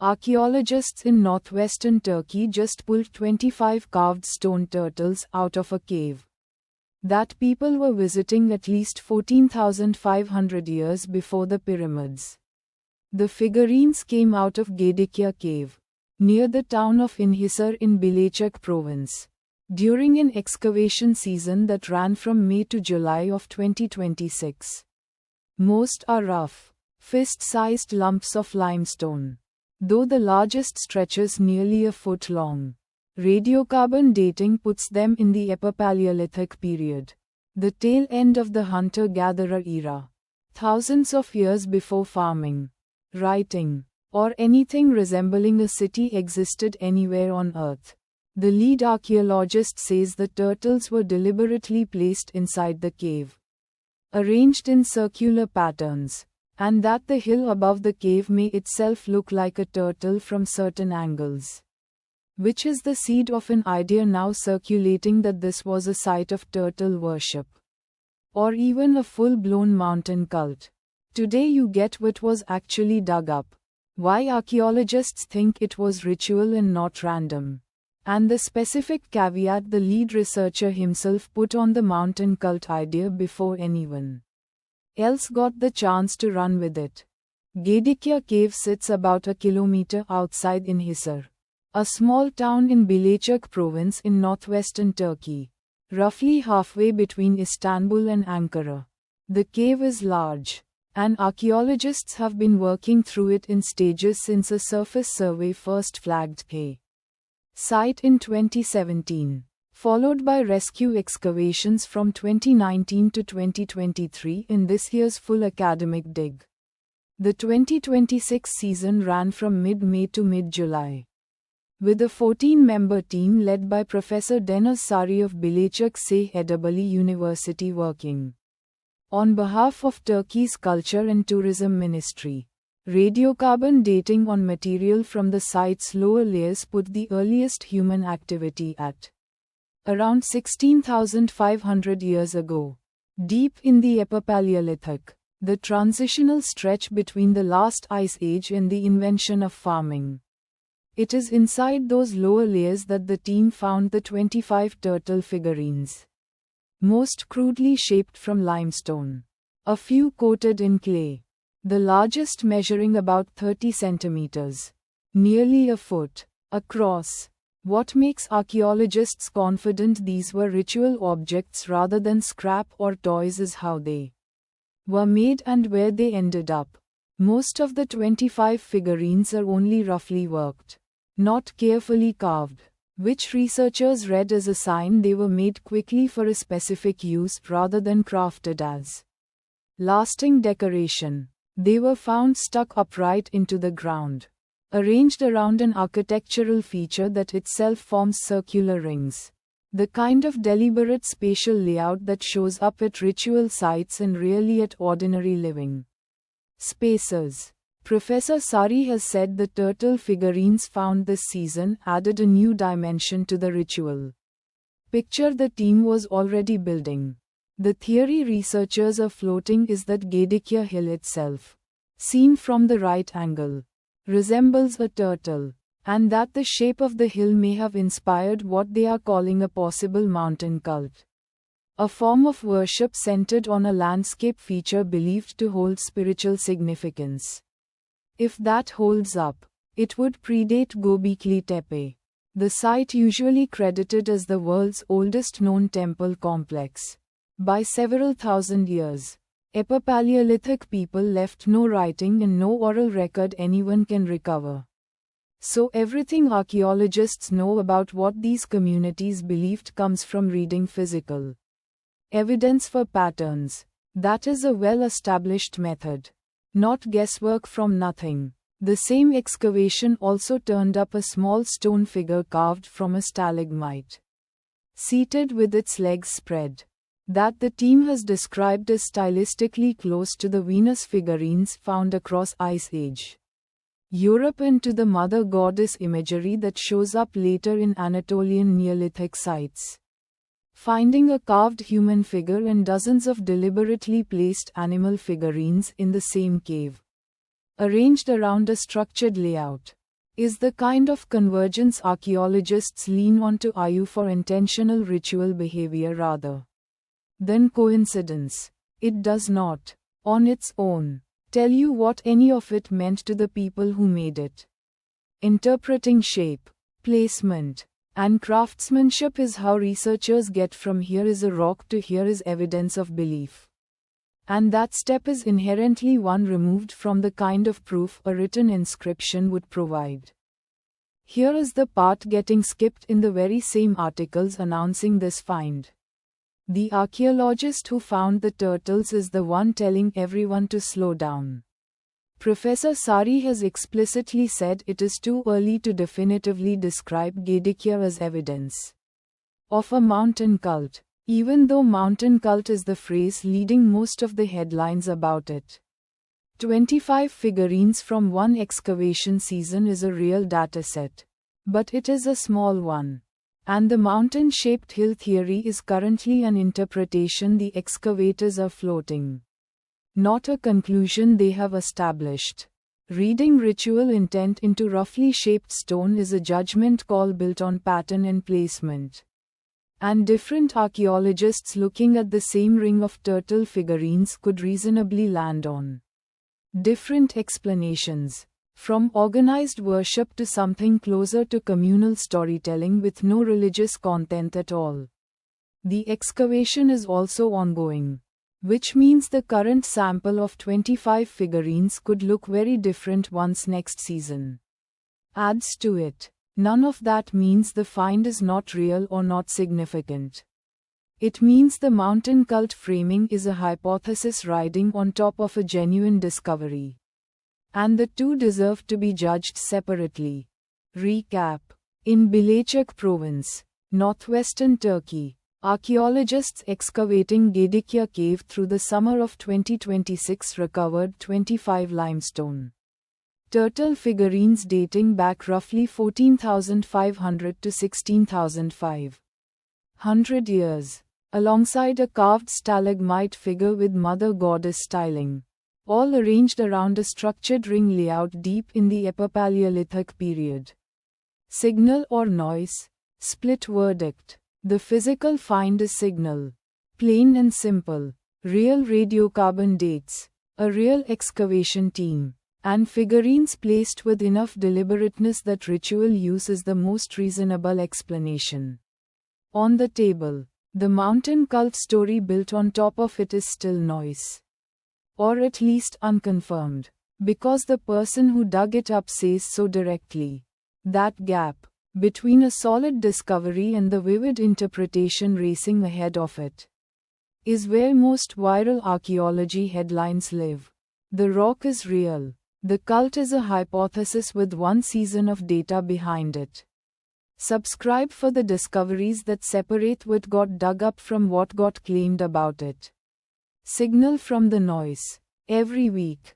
Archaeologists in northwestern Turkey just pulled 25 carved stone turtles out of a cave that people were visiting at least 14,500 years before the pyramids. The figurines came out of Gedikkaya Cave, near the town of Inhisar in Bilecik province, during an excavation season that ran from May to July of 2026. Most are rough, fist-sized lumps of limestone, though the largest stretches nearly a foot long. Radiocarbon dating puts them in the Epipaleolithic period, the tail end of the hunter-gatherer era, thousands of years before farming, writing, or anything resembling a city existed anywhere on Earth. The lead archaeologist says the turtles were deliberately placed inside the cave, arranged in circular patterns, and that the hill above the cave may itself look like a turtle from certain angles. Which is the seed of an idea now circulating that this was a site of turtle worship, or even a full-blown mountain cult. Today you get what was actually dug up, why archaeologists think it was ritual and not random, and the specific caveat the lead researcher himself put on the mountain cult idea before anyone else got the chance to run with it. Gedikkaya Cave sits about a kilometer outside Inhisar, a small town in Bilecik province in northwestern Turkey, roughly halfway between Istanbul and Ankara. The cave is large, and archaeologists have been working through it in stages since a surface survey first flagged the site in 2017, followed by rescue excavations from 2019 to 2023 in this year's full academic dig. The 2026 season ran from mid-May to mid-July, with a 14-member team led by Professor Deniz Sari of Bilecik University working on behalf of Turkey's Culture and Tourism Ministry. Radiocarbon dating on material from the site's lower layers put the earliest human activity at around 16,500 years ago, deep in the Epipaleolithic, the transitional stretch between the last ice age and the invention of farming. It is inside those lower layers that the team found the 25 turtle figurines, most crudely shaped from limestone, a few coated in clay, the largest measuring about 30 centimeters, nearly a foot, across. What makes archaeologists confident these were ritual objects rather than scrap or toys is how they were made and where they ended up. Most of the 25 figurines are only roughly worked, not carefully carved, which researchers read as a sign they were made quickly for a specific use rather than crafted as lasting decoration. They were found stuck upright into the ground, arranged around an architectural feature that itself forms circular rings, the kind of deliberate spatial layout that shows up at ritual sites and rarely at ordinary living spaces. Professor Sari has said the turtle figurines found this season added a new dimension to the ritual picture the team was already building. The theory researchers are floating is that Gedikkaya Hill itself, seen from the right angle, resembles a turtle, and that the shape of the hill may have inspired what they are calling a possible mountain cult, a form of worship centered on a landscape feature believed to hold spiritual significance. If that holds up, it would predate Gobekli Tepe, the site usually credited as the world's oldest known temple complex, by several thousand years. Epipaleolithic people left no writing and no oral record anyone can recover. So everything archaeologists know about what these communities believed comes from reading physical evidence for patterns. That is a well-established method, not guesswork from nothing. The same excavation also turned up a small stone figure carved from a stalagmite, seated with its legs spread, that the team has described as stylistically close to the Venus figurines found across Ice Age Europe and to the mother goddess imagery that shows up later in Anatolian Neolithic sites. Finding a carved human figure and dozens of deliberately placed animal figurines in the same cave, arranged around a structured layout, is the kind of convergence archaeologists lean on to argue for intentional ritual behavior rather than coincidence. It does not, on its own, tell you what any of it meant to the people who made it. Interpreting shape, placement, and craftsmanship is how researchers get from here is a rock to here is evidence of belief. And that step is inherently one removed from the kind of proof a written inscription would provide. Here is the part getting skipped in the very same articles announcing this find. The archaeologist who found the turtles is the one telling everyone to slow down. Professor Sari has explicitly said it is too early to definitively describe Gedikkaya as evidence of a mountain cult, even though mountain cult is the phrase leading most of the headlines about it. 25 figurines from one excavation season is a real dataset, but it is a small one. And the mountain-shaped hill theory is currently an interpretation the excavators are floating, not a conclusion they have established. Reading ritual intent into roughly shaped stone is a judgment call built on pattern and placement. And different archaeologists looking at the same ring of turtle figurines could reasonably land on different explanations, from organized worship to something closer to communal storytelling with no religious content at all. The excavation is also ongoing, which means the current sample of 25 figurines could look very different once next season adds to it. None of that means the find is not real or not significant. It means the mountain cult framing is a hypothesis riding on top of a genuine discovery. And the two deserve to be judged separately. Recap. In Bilecik province, northwestern Turkey, archaeologists excavating Gedikkaya Cave through the summer of 2026 recovered 25 limestone turtle figurines dating back roughly 14,500 to 16,500 years, alongside a carved stalagmite figure with mother goddess styling, all arranged around a structured ring layout deep in the Epipaleolithic period. Signal or noise? Split verdict. The physical find is signal. Plain and simple. Real radiocarbon dates. A real excavation team. And figurines placed with enough deliberateness that ritual use is the most reasonable explanation. On the table, the mountain cult story built on top of it is still noise. Or at least unconfirmed, because the person who dug it up says so directly. That gap between a solid discovery and the vivid interpretation racing ahead of it is where most viral archaeology headlines live. The rock is real. The cult is a hypothesis with one season of data behind it. Subscribe for the discoveries that separate what got dug up from what got claimed about it. Signal from the noise. Every week,